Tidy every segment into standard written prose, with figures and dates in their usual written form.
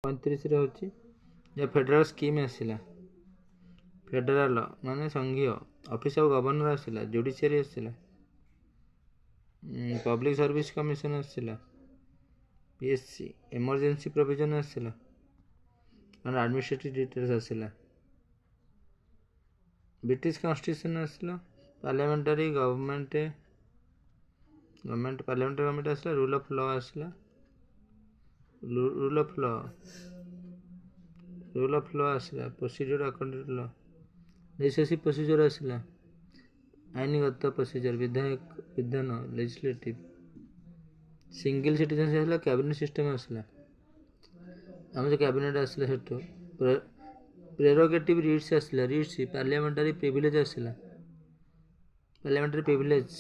35 होची फेडराल स्कीम आसला फेडराल माने संघीय ऑफिस ऑफ गवर्नर आसला जुडिशियरी आसला पब्लिक सर्विस कमिशन आसला पीएससी इमरजेंसी प्रोविजन आसला और एडमिनिस्ट्रेटिव डिटेल्स आसला ब्रिटिश कॉन्स्टिट्यूशन आसला पार्लियामेंटरी गवर्नमेंट पार्लियामेंटरी गवर्नमेंट आसला रूल ऑफ लॉ आसला रूल ऑफ लॉ आसला procedure according to law legislative procedure आसला आईनगत प्रोसीजर विधान लेजिस्लेटिव सिंगल सिटीजन आसला कैबिनेट सिस्टम आसला आम जो कैबिनेट आसला सेठू प्रेरोगेटिव रिट्स आसला रिट्स पार्लियामेंटरी प्रिविलेज आसला पार्लियामेंटरी प्रिविलेज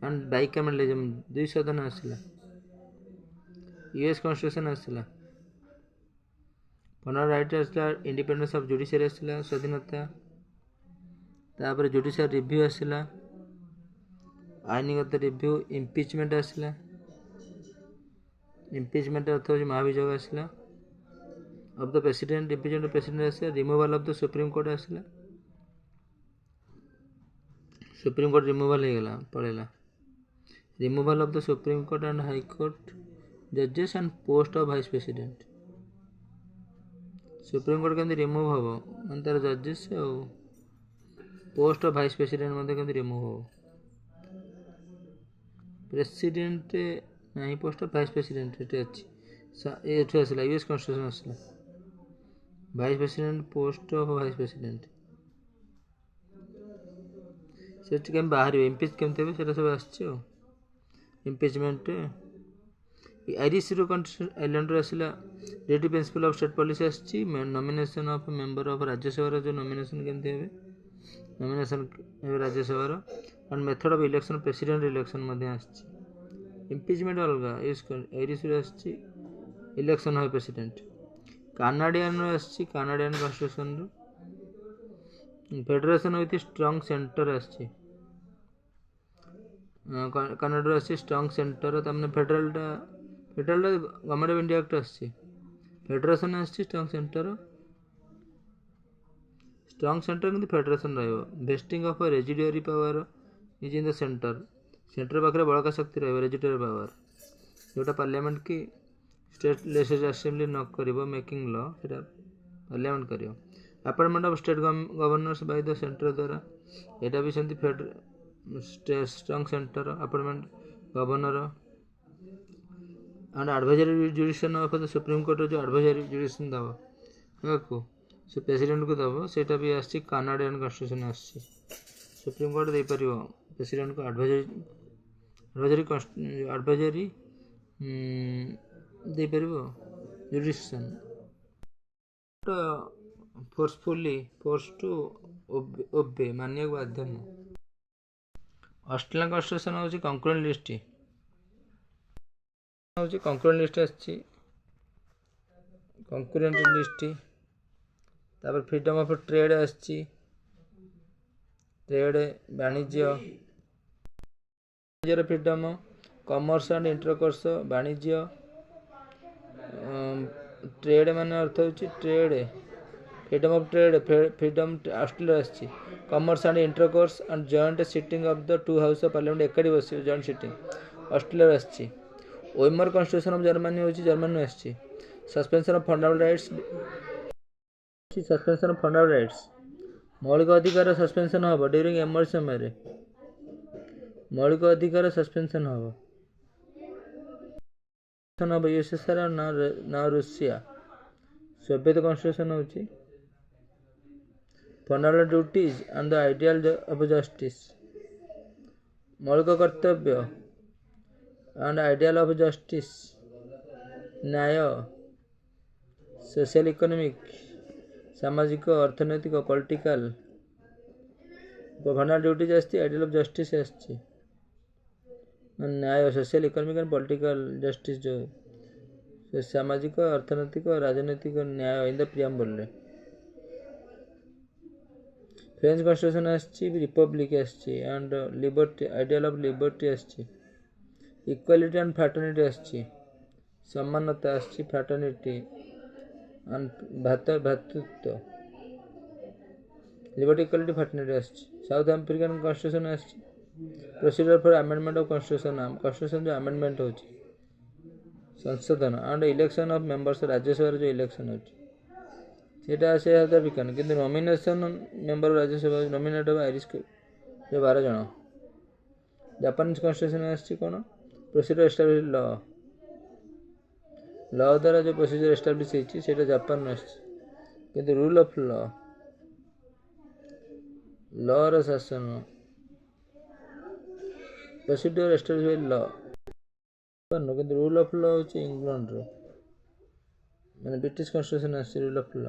एंड बाइकैमेरलिज्म 2 सदन आसला यूएस कॉन्स्टिट्यूशन आसला फंडामेंटल राइट आसला इंडिपेंडेंस ऑफ जुडिशियरी आसला स्वाधीनता तापर जुडिशियल रिव्यू आसला आईनगत रिव्यू इम्पिचमेंट आसला इम्पिचमेंट अर्थ हो महाभियोग आसला of the president impeachment of president आसला removal of the supreme court आसला सुप्रीम कोर्ट रिमूवल हो गला पड़ेगा removal of the supreme court and high court जजेस and post of vice president supreme court केमती रिमूव हम मैं तार जजेस और पोस्ट ऑफ वाइस प्रेसिडेंट केमती रिमूव हम प्रेसिडेंट नहीं पोस्ट ऑफ वाइस प्रेसिडेंट ये आसला यूएस कॉन्स्टिट्यूशन आसला vice president post of vice president से केम बाहर इम्पिच केमती हे सब आसो इम्पिचमेंट आईरिश आइलैंड आसला relative principle of state policy आसी nomination of member of Rajya Sabha जो नॉमिनेशन केमती हे nomination Rajya Sabha and method of election president election impeachment अलग आईरिश आसी इलेक्शन है प्रेसिडेंट कानाडियन आसी Canadian constitution federation with strong centre आसी कनाडा आसी स्ट्रॉन्ग सेंटर तमने federal government of India act आसी फेडरेशन आसी स्ट्रॉन्ग सेंटर कि फेडरेशन रहिबो vesting of residuary power is in the centre पाखे बड़का शक्ति रहिबो रेजिडुअरी पावर जोटा पार्लियामेंट की स्टेट लेजिस्लेटिव असेंबली न करिबो मेकिंग लॉ सेटा पार्लियामेंट करियो appointment of state governors by the centre द्वारा एटा भी सेंती strong centre appointment governor and advisory jurisdiction of the supreme court जो एडवाइजरी जुडिशन दबो को से प्रेसिडेंट को दबो सेटा भी आसी कानाडियन कॉन्स्टिट्यूशन आसी सुप्रीम कोर्ट दे परिबो प्रेसिडेंट को एडवाइजरी दे परिबो jurisdiction forcefully force to obey मानिया बाध्य ऑस्ट्रेलियन कॉन्स्टिट्यूशन हूँ कंकरेंट लिस्ट हूँ कंकरेंट लिस्ट आसी कंकरेंट लिस्ट तापर फ्रीडम ऑफ ट्रेड आसी ट्रेड वाणिज्य फ्रीडम कॉमर्स एंड इंटरकोर्स वाणिज्य ट्रेड मान अर्थ हो trade freedom of trade freedom Australia आसी commerce and intercourse and joint sitting of the two house of parliament एकाठी बस जॉइंट सिटिंग ऑस्ट्रेलिया आसी ओइमर कॉन्स्टिट्यूशन ऑफ जर्मनी हो जर्मनी आसी सस्पेंशन ऑफ फंडामेंटल राइट्स मौलिक अधिकार सस्पेंशन हम during emergency समय मौलिक अधिकार सस्पेंशन हम यूएसएसआर ना रूसिया सोवियत कॉन्स्टिट्यूशन हो fundamental duties and the ideal of justice मौलिक कर्तव्य एंड आइडियल ऑफ जस्टिस न्याय सोशल इकोनॉमिक सामाजिक अर्थनैतिक पॉलिटिकल फंडामेंटल ड्यूटीज आसती आइडियल ऑफ जस्टिस आसती न्याय social economic and political justice जो सामाजिक अर्थनैतिक और राजनैतिक न्याय in the preamble French constitution आसची रिपब्लिक आसची and liberty ideal of liberty आसची इक्वालिटी एंड फ्रैटर्निटी आसची ସମାନତା ଆସିଛି, ଫ୍ରାଟର୍ନିଟି, ଭ୍ରାତୃତ୍ୱ, ଲିବର୍ଟି, ଇକ୍ୱାଲିଟି, ଫ୍ରାଟର୍ନିଟି ଆସିଛି। ସାଉଥ ଆଫ୍ରିକାନ କନଷ୍ଟିଟ୍ୟୁସନ୍ ଆସିଛି। Procedure for amendment of constitution, constitution ଯେଉଁ ଆମେଣ୍ଡମେଣ୍ଟ ହେଉଛି, ସଂଶୋଧନ ଆଣ୍ଡ ଇଲେକ୍ସନ୍ ଅଫ୍ ମେମ୍ବର୍ସ, ରାଜ୍ୟସଭାର ଯେଉଁ ଇଲେକ୍ସନ୍ ହେଉଛି ସେଇଟା ଆସେ ସାଉଥ ଆଫ୍ରିକାନ। କିନ୍ତୁ ନମିନେସନ୍ ମେମ୍ବର ରାଜ୍ୟସଭା ନମିନେଟ୍ ହେବ ଆଇରିଶ ଯେଉଁ 12 ଜଣ। ଜାପାନିଜ କନଷ୍ଟିଟ୍ୟୁସନ୍ ଆସିଛି କ'ଣ? ପ୍ରୋସିଡର ଏଷ୍ଟାବ୍ଲିଶ ଲ ଦ୍ୱାରା ଯେଉଁ ପ୍ରୋସିଜର ଏଷ୍ଟାବ୍ଲିଶ ହେଇଛି ସେଇଟା ଜାପାନରୁ ଆସିଛି। କିନ୍ତୁ ରୁଲ୍ ଅଫ୍ ଲର ଶାସନ, ପ୍ରୋସିଡର ଏଷ୍ଟାବ୍ଲିଶ ବାଇ ଲ, କିନ୍ତୁ ରୁଲ୍ ଅଫ୍ ଲ ହେଉଛି ଇଂଲଣ୍ଡର, ମାନେ ବ୍ରିଟିଶ କନଷ୍ଟିଟ୍ୟୁସନ୍ ଆସିଛି ରୁଲ୍ ଅଫ୍ ଲ।